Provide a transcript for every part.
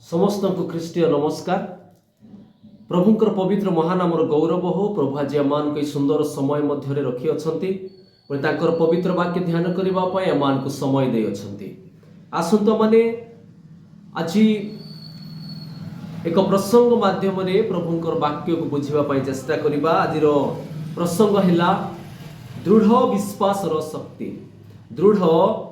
समस्त को ख्रीष्टीय नमस्कार। प्रभुंकर पवित्र महानामर गौरव हो। प्रभु आज आम को सुंदर समय मध्य रखी अच्छा पवित्र वाक्य ध्यान करने आम को समय दे आसंत माने आज एक प्रसंग माध्यम प्रभुंकर वाक्य को बुझापी चेष्टा करवा। आज प्रसंग है दृढ़ विश्वास शक्ति। दृढ़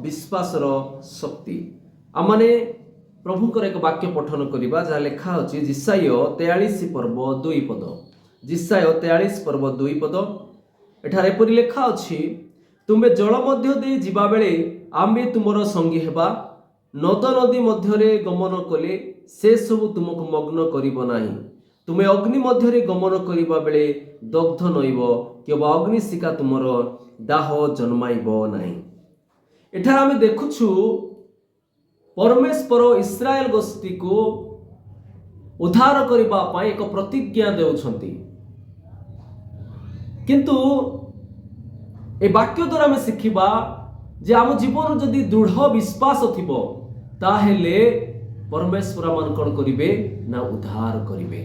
विश्वास शक्ति आमने प्रभुंकर एक वाक्य पठन करवा जहाँ लिखा अच्छी जिसाय 43 पर्व 2 पद। जिसाय 43 पर्व 2 पद एठार एपरि लिखा अच्छी तुम्हें जल मध्य दे जिबा बेले आम्बे तुमर संगी हेबा। नद नदी मध्य गमन कले से सब तुमको मग्न करिब नाही। तुम्हें अग्नि मध्य गमन करिबा बेले दग्ध नइब केवल अग्निशिखा तुमर दाह जन्माइब नाही। एठार आमे देखुछु परमेश्वर इस्राएल गोष्ठी को उद्धार करने एक प्रतिज्ञा देउछंती। किंतु ए वाक्य द्वारा आम शिखा जे आम जीवन जदि दृढ़ विश्वास थिबो ताहेले परमेश्वर मान कौन करिवे ना उद्धार करिवे।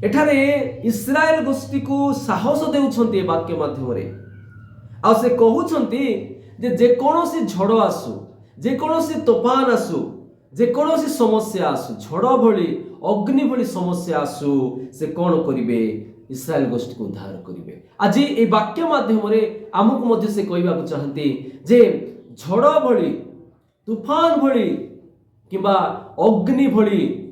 एठारे इस्राएल गोष्ठी को साहस देउछंती ए वाक्य माध्यम रे। आ से कहउछंती जे जेकोनोसी झड़ आसु जेकोनोसी तोफान आसु जेकोनोसी समस्या आसु झड़ भली अग्नि भली समस्या आसु से कौन करिवे इस्राएल गोष्ठी को उद्धार करिवे। आज ए वाक्य माध्यम रे आमको मध्य से कहबा चाहती जे झड़ भली तूफान भली किबा अग्नि भली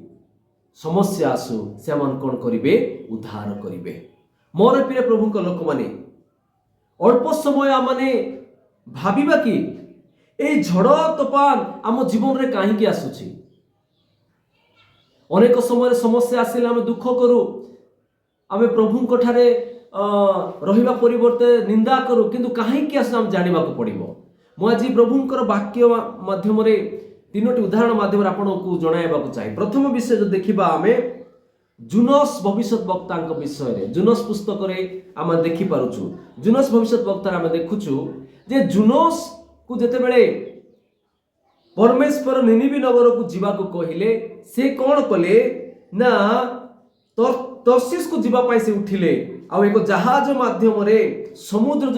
समस्या आसु से मन कौन करिवे उद्धार करिवे। मोर प्रिय प्रभुक लोक माने अल्प समय आमने भाबिबा कि ए झड़ तोफान आम जीवन रे कहीं आसुची। अनेक समय समस्या आसिले आम दुख करू आम प्रभु ठारे रहिबा परिवर्ते निंदा करू किंतु कहीं आस आम जानिबा को पड़िबो। मु आज प्रभुंकर वाक्य माध्यम रे तीनोटी उदाहरण माध्यम आपको जणाइबा को चाहे। प्रथम विषय जो देखिबा आमे जुनस भविष्यत वक्ता विषय रे जुनस पुस्तक रे आम देखि पारुछु। जुनस भविष्यत वक्ता आम देखुछु जे जुनस को जेते बेले परमेश्वर निनिबी नगर को जीवा को कहिले से कौन कले ना तर्शीश को जीवा पाई से उठिले आ एक जहाज माध्यम रे समुद्र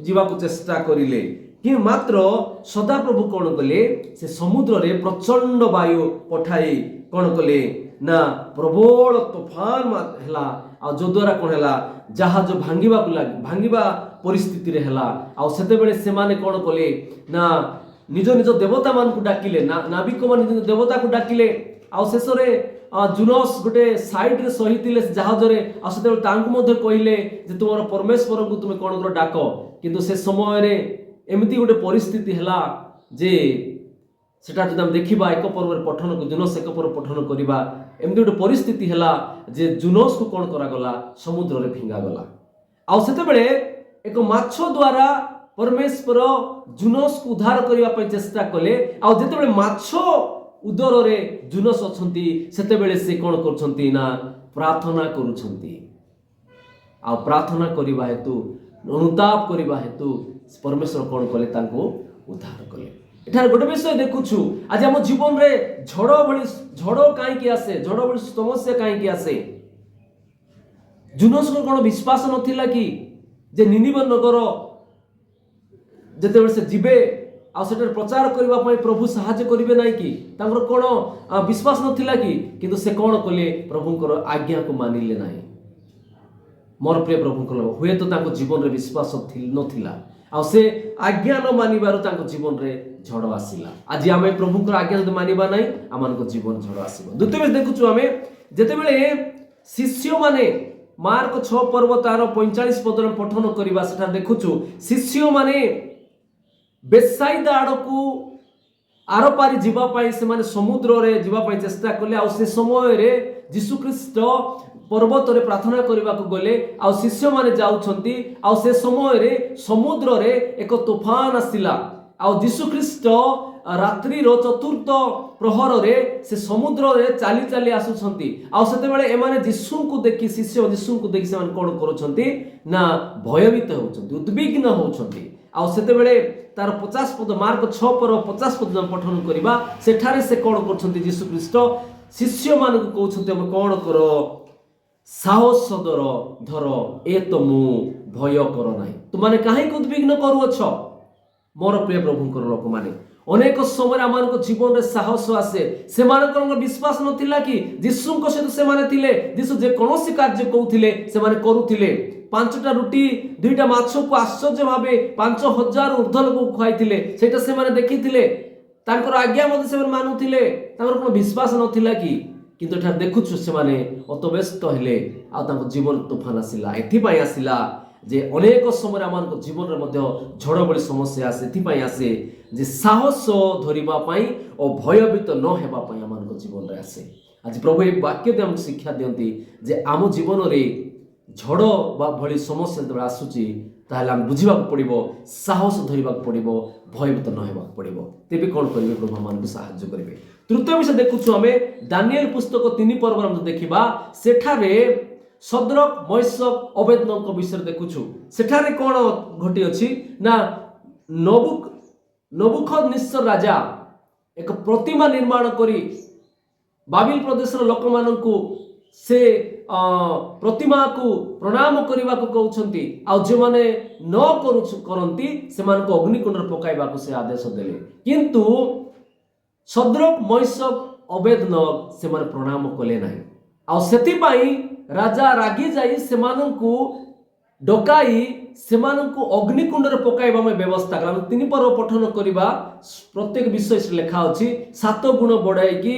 जीवा को चेष्टा करिले कि मात्र सदाप्रभु कौन कले से समुद्र रे प्रचंड वायु पठाई कौन कले ना प्रबल तूफान हला आ जो द्वारा कौन हला जहाज भांगिबा परिस्थिति रे हला। आ सेते बेले से माने कौन कले ना निज निज देवता मान को डाकिले नाविक मान निज देवता को डाकिले। आ शेष रे जुनस गोटे साइड रे सहितिले जहाज रे आ सेते बेले तांको मध्ये कहिले जे तुमर परमेश्वर को तुमे कौन कर डाक। किंतु से समय रे एमिति गोटे परिस्थिति हला जे सेटा जदि हम देखिबा एक पर्व पठन को जुनस एक पर्व पठन करिबा एमिति गोटे परिस्थिति हला जे जुनस को कौन करा गला समुद्र रे फिंगा गला। आ सेते बेले एक माछ द्वारा परमेश्वर जुनस को उद्धार करने पर चेष्टा कले। आ जेतेबेले माछ उदर रे जुनस अछंती सेतेबेले से कौन करछंती ना प्रार्थना करूछंती। आ प्रार्थना करबा हेतु अनुताप करबा हेतु परमेश्वर कौन कले तांको उद्धार कले। एठार गोटे विषय देखुछु आज हम जीवन रे झड़ काई आसे झड़ भली समस्या काई आसे। जुनस को कौन विश्वास नथिला कि जे निनिबे नगर जेतेबेले से जीवे आ सेटर प्रचार करबा पई प्रभु सहायता करिवे नाही कि तांकर कोन विश्वास नथिला कि किंतु से कौन कले प्रभुंकर आज्ञा को मानिले नाही। मोर प्रिय प्रभुंकर हुए तो तांको जीवन रे विश्वास नथिला आ से आज्ञा न मानिबार तांको जीवन रे झड़ आसिला। आज आमे प्रभुंकर आज्ञा जदि मानिबा नाही आमानको जीवन झड़ आसीबो। द्वितीय बेस देखुछु आमे जेतेबेले शिष्य माने मार्क 6 पर्व तार 45 पद पठन करवा सेठा देखुछु शिष्य माने बेसाइदा आड़कू आर पारी जीवा पाई से माने समुद्र रे जीवा पाई चेष्टा कले। आ से समय रे यीशु ख्रीष्ट पर्वत रे प्रार्थना करबा को गले आ शिष्य माने जाउछंती। आ से समय रे समुद्र रे एक तूफान आसिला आ यीशु ख्रीष्ट रात्रि रो चतुर्थ प्रहर रे से समुद्र रे चाली चाली आसुछंती। आ सेते बेले एमाने यीशु को देखि शिष्य यीशु को देखि से मान कोन करूछंती ना भयभीत होउछंती उद्विग्न होउछंती। ଆଉ ସେତେବେଳେ ତାର 50 ପଦ ମାର୍କ 6 पर 50 ପଦ ପଠନ କରିବା ସେଠାରେ ସେ କଣ କରୁଛନ୍ତି ଯୀଶୁ ଖ୍ରୀଷ୍ଟ ଶିଷ୍ୟମାନଙ୍କୁ କହୁଛନ୍ତି ଆମେ କଣ କର ସାହସ ଧର ଏ ତ ମୁଁ ଭୟ କର ନାହିଁ ତୁମାନେ କାହିଁକି ଉଦ୍ବିଗ୍ନ କରୁଅଛ ମୋର ପ୍ରିୟ ପ୍ରଭୁଙ୍କର ଲୋକମାନେ ଅନେକ ସମୟରେ ଆମମାନଙ୍କ ଜୀବନରେ ସାହସ ଆସେ ସେମାନଙ୍କର ବିଶ୍ୱାସ ନଥିଲା କି ଯୀଶୁଙ୍କ ସହିତ ସେମାନେ ଥିଲେ ଯୀଶୁ ଯେ କୌଣସି କାର୍ଯ୍ୟ କହୁଥିଲେ ସେମାନେ କରୁଥିଲେ 5ଟା ରୁଟି 2ଟା ମାଛକୁ ଆଶ୍ଚର୍ଯ୍ୟ ଭାବେ 5000 ଉର୍ଦ୍ଧ୍ୱ ଲୋକଙ୍କୁ ଖୁଆଇଥିଲେ ସେଇଟା ସେମାନେ ଦେଖିଥିଲେ ତାଙ୍କର ଆଜ୍ଞା ମଧ୍ୟ ସେମାନେ ମାନୁଥିଲେ ତାଙ୍କର কোনো ବିଶ୍ୱାସ ନଥିଲା କି କିନ୍ତୁ ଏଠାରେ ଦେଖୁଛୁ ସେମାନେ ଅତବ୍ୟସ୍ତ ହେଲେ ଆଉ ତାଙ୍କ ଜୀବନ ତୁଫାନ ଆସିଲା ଏଥିପାଇଁ ଆସିଲା ଯେ ଅନେକ ସମୟରେ ଆମମାନଙ୍କ ଜୀବନରେ ମଧ୍ୟ ଝଡ଼ ଭଳି ସମସ୍ୟା ଆସେ ଏଥିପାଇଁ ଆସେ ଯେ ସାହସ ଧରିବା ପାଇଁ ଓ ଭୟଭୀତ ନ ହେବା ପାଇଁ ଆମମାନଙ୍କ ଜୀବନରେ ଆସେ ଆଜି ପ୍ରଭୁ ଏହି ବାକ୍ୟ ଦେଇ ଆମକୁ ଶିକ୍ଷା ଦିଅନ୍ତି ଯେ ଆମ ଜୀବନରେ ଝଡ଼ ବା ଭଳି ସମସ୍ୟା ଯେତେବେଳେ ଆସୁଛି ତାହେଲେ ଆମେ ବୁଝିବାକୁ ପଡ଼ିବ ସାହସ ଧରିବାକୁ ପଡ଼ିବ ଭୟଭୀତ ନ ହେବାକୁ ପଡ଼ିବ ତେବେ କ'ଣ କରିବେ ପ୍ରଭୁ ଆମମାନଙ୍କୁ ସାହାଯ୍ୟ କରିବେ ତୃତୀୟ ବିଷୟ ଦେଖୁଛୁ ଆମେ ଦାନିଏଲ ପୁସ୍ତକ 3 ପର୍ବର ଆମେ ଦେଖିବା ସେଠାରେ ସଦ୍ରକ ମୈଶକ ଅବେଦନଙ୍କ ବିଷୟରେ ଦେଖୁଛୁ ସେଠାରେ କ'ଣ ଘଟିଅଛି ନା ନବୁଖଦନେସ୍ସର ରାଜା ଏକ ପ୍ରତିମା ନିର୍ମାଣ କରି ବାବିଲ ପ୍ରଦେଶର ଲୋକମାନଙ୍କୁ ସେ ପ୍ରତିମାକୁ ପ୍ରଣାମ କରିବାକୁ କହୁଛନ୍ତି ଆଉ ଯେଉଁମାନେ ନ କରନ୍ତି ସେମାନଙ୍କୁ ଅଗ୍ନିକୁଣ୍ଡରେ ପକାଇବାକୁ ସେ ଆଦେଶ ଦେଲେ କିନ୍ତୁ ସଦ୍ରକ ମୈଶକ ଅବେଦନଗ ସେମାନେ ପ୍ରଣାମ କଲେ ନାହିଁ ଆଉ ସେଥିପାଇଁ ରାଜା ରାଗି ଯାଇ ସେମାନଙ୍କୁ ଡକାଇ ସେମାନଙ୍କୁ ଅଗ୍ନିକୁଣ୍ଡରେ ପକାଇବା ପାଇଁ ବ୍ୟବସ୍ଥା କଲା 3 ପର୍ବ ପଠନ କରିବା ପ୍ରତ୍ୟେକ ବିଷୟ ଲେଖା ଅଛି 7 ଗୁଣ ବଢ଼ାଇକି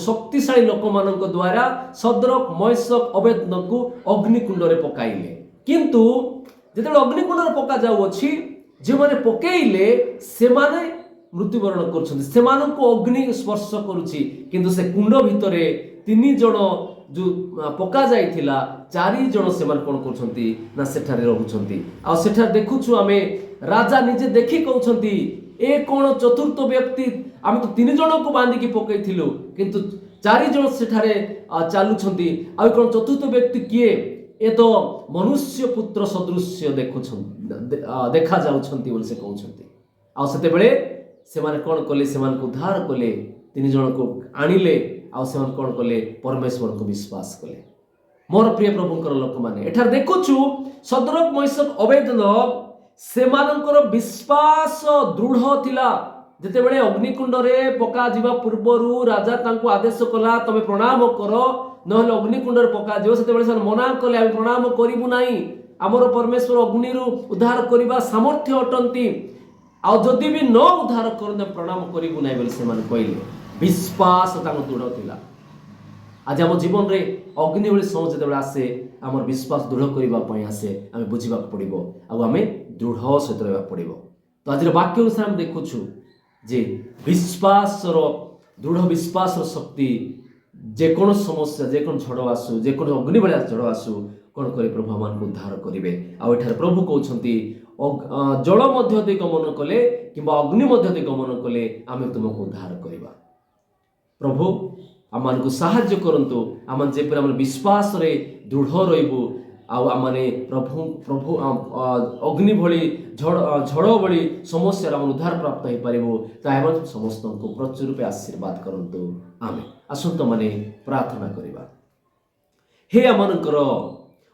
ଶକ୍ତିଶାଳୀ ଲୋକମାନଙ୍କ ଦ୍ୱାରା ସଦ୍ରକ ମୈଶକ ଅବେଦନଗକୁ ଅଗ୍ନିକୁଣ୍ଡରେ ପକାଇଲେ କିନ୍ତୁ ଯେତେବେଳେ ଅଗ୍ନିକୁଣ୍ଡରେ ପକାଯାଉଅଛି ଯେଉଁମାନେ ପକେଇଲେ ସେମାନେ ମୃତ୍ୟୁବରଣ କରୁଛନ୍ତି ସେମାନଙ୍କୁ ଅଗ୍ନି ସ୍ପର୍ଶ କରୁଛି କିନ୍ତୁ ସେ କୁଣ୍ଡ ଭିତରେ 3 ଜଣ जो पका जाइथिला 4 जण सेमान कोन करछंती ना सेठारे रहउछंती आ सेठा देखुछु आमे राजा निजे देखि कहउछंती ए कोन चतुर्थ व्यक्ति आमे तो 3 जण को बांधी की पकैथिलु किंतु 4 जण सेठारे चालुछंती आ कोन चतुर्थ व्यक्ति किए ए तो मनुष्य पुत्र सदृश्य देखा जाउछंती बोल से कहउछंती आ सेते बेले सेमान कोन कले सेमान को उद्धार कले 3 जण को आनिले आ सेमान कोन कले परमेश्वर को विश्वास कले मोर प्रिय प्रभुंकर लोक माने एठार देखुछु सदरक मୈଶକ अबेदनग सेमानकर विश्वास दृढ़ थिला जेते बेले अग्निकुंड रे पका जीवा पूर्वरु राजा तांको आदेश कला तमे प्रणाम करो नहले अग्निकुंड रे पका जिवो सेते बेले सन मना कले आमे प्रणाम करिबु नाही हमर परमेश्वर अग्नि रु उद्धार करिबा सामर्थ्य अटंती आ जदि भी न उद्धार करने प्रणाम करिबु नाही बोले सेमान कइले विश्वास तांको दृढ़ थिला आज आम जीवन रे अग्नि भली समय जेतेबेले आसे आमर विश्वास दृढ़ करबा पई आसे आमे बुझिबा पड़िबो आ आमे दृढ़ सहित रहबा पड़िबो तो आज वाक्य अनुसार हम देखुछु जे विश्वास रो दृढ़ विश्वास रो शक्ति जे कोन समस्या जे कोन झड़ आसु जे कोन अग्नि भली झड़ आसु कोन करी प्रभु मान को उद्धार करिवे आ एठार प्रभु कहउछंती जल मध्य दे गमन कले किबा अग्नि मध्य दे गमन कले आमे तुमको उद्धार करिबा प्रभु आमान को साहाय्य करंतु आमान जेपर आम विश्वास रे दृढ़ रहिबु आमाने प्रभु प्रभु अग्नि भली झड़ भली समस्या आम उद्धार प्राप्त हो पारिबो ताहे समस्त को प्रचुर रूपे आशीर्वाद करंतु आमे आसंत माने प्रार्थना करिबा हे आमानकर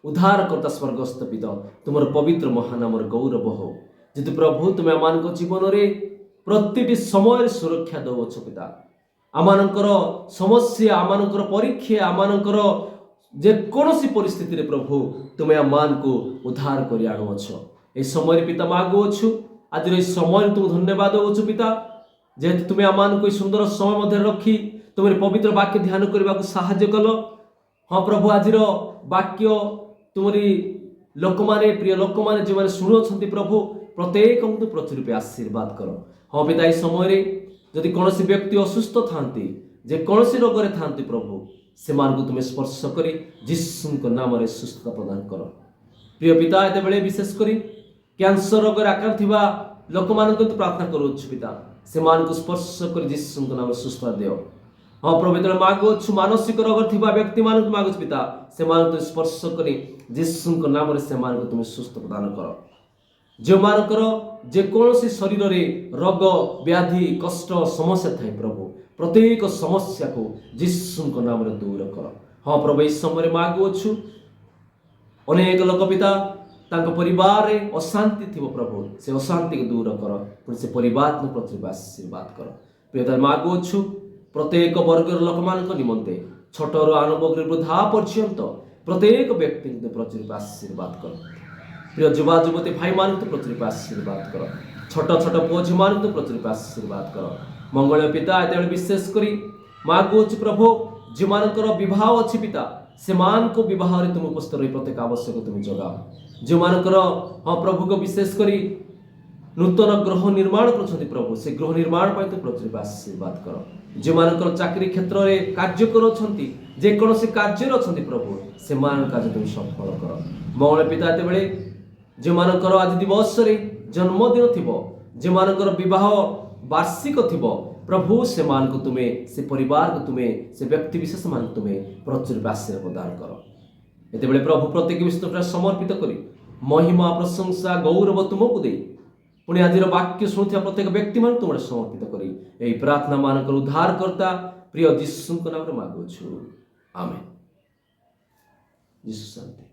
उद्धारकर्ता स्वर्गस्थ पिता तुमर पवित्र महानामर गौरव हो जेतु प्रभु तुमे आमानक जीवन रे प्रतिटी समय सुरक्षा दउछ पिता आमानकर समस्या आमानकर परीक्षा आमानकर जे कोनोसी परिस्थिति रे प्रभु तुमे आमान को उद्धार करि आनुछ ए समय पिता मागु अछु आज रे समय तुम धन्यवाद दउछ पिता जे तुमे आमान को सुंदर समय मध्य रखी तुमरे पवित्र वाक्य ध्यान करबा को सहाय्य कलो हां प्रभु आज रो वाक्य तुमरी लोक माने प्रिय लोक माने जे माने सुनो छंती प्रभु प्रत्येक को प्रचुर रूपे आशीर्वाद करो हां पिता ए समय रे जदि कोनोसी व्यक्ति असुस्थ थांती जे कोनोसी रोग रे थांती प्रभु से मान को तुम स्पर्श करी यीशु को नाम रे सुस्थता प्रदान करो प्रिय पिता एते बेले विशेष करी कैंसर रोग रे आक्रांत थिबा लोक मान को प्रार्थना करू पिता से मान को स्पर्श करी यीशु को नाम रे सुस्थता दियो हां प्रभु एते मागो छु मानसिक रोग थिबा व्यक्ति मान को मागो पिता से मान को स्पर्श करी यीशु को नाम रे से मान को तुम सुस्थ प्रदान करो ଯେଉଁମାନଙ୍କର ଯେକୌଣସି ଶରୀରରେ ରୋଗ ବ୍ୟାଧି କଷ୍ଟ ସମସ୍ୟା ଥାଏ ପ୍ରଭୁ ପ୍ରତ୍ୟେକ ସମସ୍ୟାକୁ ଯୀଶୁଙ୍କ ନାମରେ ଦୂର କର। ହଁ ପ୍ରଭୁ ଏହି ସମୟରେ ମାଗୁଅଛୁ ଅନେକ ଲୋକ ପିତା ତାଙ୍କ ପରିବାରରେ ଅଶାନ୍ତି ଥିବ ପ୍ରଭୁ ସେ ଅଶାନ୍ତିକୁ ଦୂର କର ପୁଣି ସେ ପରିବାରକୁ ପ୍ରତି ଆଶୀର୍ବାଦ କର। ପ୍ରିୟତା ମାଗୁଅଛୁ ପ୍ରତ୍ୟେକ ବର୍ଗର ଲୋକମାନଙ୍କ ନିମନ୍ତେ ଛୋଟରୁ ଆରମ୍ଭ କରି ବୃଦ୍ଧା ପର୍ଯ୍ୟନ୍ତ ପ୍ରତ୍ୟେକ ବ୍ୟକ୍ତିଙ୍କୁ ପ୍ରଚୁର ଆଶୀର୍ବାଦ କର। ପ୍ରିୟ ଯୁବା ଯୁବତୀ ଭାଇମାନଙ୍କୁ ପ୍ରଚୁର ଆଶୀର୍ବାଦ କର। ଛୋଟ ଛୋଟ ପୁଅ ଝିଅମାନଙ୍କୁ ପ୍ରଚୁର ଆଶୀର୍ବାଦ କର। ମଙ୍ଗଳ ପିତା ଏତେବେଳେ ବିଶେଷ କରି ମାଗୁଅଛୁ ପ୍ରଭୁ ଯେଉଁମାନଙ୍କର ବିବାହ ଅଛି ପିତା ସେମାନଙ୍କ ବିବାହରେ ତୁମ ଉପସ୍ଥିତ ରହି ପ୍ରତ୍ୟେକ ଆବଶ୍ୟକ ତୁମେ ଯୋଗାଅ। ଯେଉଁମାନଙ୍କର ହଁ ପ୍ରଭୁକୁ ବିଶେଷ କରି ନୂତନ ଗୃହ ନିର୍ମାଣ କରୁଛନ୍ତି ପ୍ରଭୁ ସେ ଗୃହ ନିର୍ମାଣ ପାଇଁ ତୁ ପ୍ରଚୁର ଆଶୀର୍ବାଦ କର। ଯେଉଁମାନଙ୍କର ଚାକିରୀ କ୍ଷେତ୍ରରେ କାର୍ଯ୍ୟ କରୁଛନ୍ତି ଯେକୌଣସି କାର୍ଯ୍ୟରେ ଅଛନ୍ତି ପ୍ରଭୁ ସେମାନଙ୍କ କାର୍ଯ୍ୟ ତୁମେ ସଫଳ କର। ମଙ୍ଗଳ ପିତା ଏତେବେଳେ ଯେଉଁମାନଙ୍କର ଆଜି ଦିବସରେ ଜନ୍ମଦିନ ଥିବ ଯେଉଁମାନଙ୍କର ବିବାହ ବାର୍ଷିକ ଥିବ ପ୍ରଭୁ ସେମାନଙ୍କୁ ତୁମେ ସେ ପରିବାରକୁ ତୁମେ ସେ ବ୍ୟକ୍ତି ବିଶେଷ ମାନଙ୍କୁ ତୁମେ ପ୍ରଚୁର ଆଶୀର୍ବାଦ ପ୍ରଦାନ କର। ଏତେବେଳେ ପ୍ରଭୁ ପ୍ରତ୍ୟେକ ବିଷୟ ସମର୍ପିତ କରି ମହିମା ପ୍ରଶଂସା ଗୌରବ ତୁମକୁ ଦେଇ ପୁଣି ଆଜିର ବାକ୍ୟ ଶୁଣୁଥିବା ପ୍ରତ୍ୟେକ ବ୍ୟକ୍ତିମାନଙ୍କୁ ତୁମର ସମର୍ପିତ କରି ଏହି ପ୍ରାର୍ଥନା ମାନଙ୍କର ଉଦ୍ଧାରକର୍ତ୍ତା ପ୍ରିୟ ଯୀଶୁଙ୍କ ନାମରେ ମାଗୁଅଛୁ। ଆମେନ୍। ଯୀଶୁ ଶାନ୍ତି।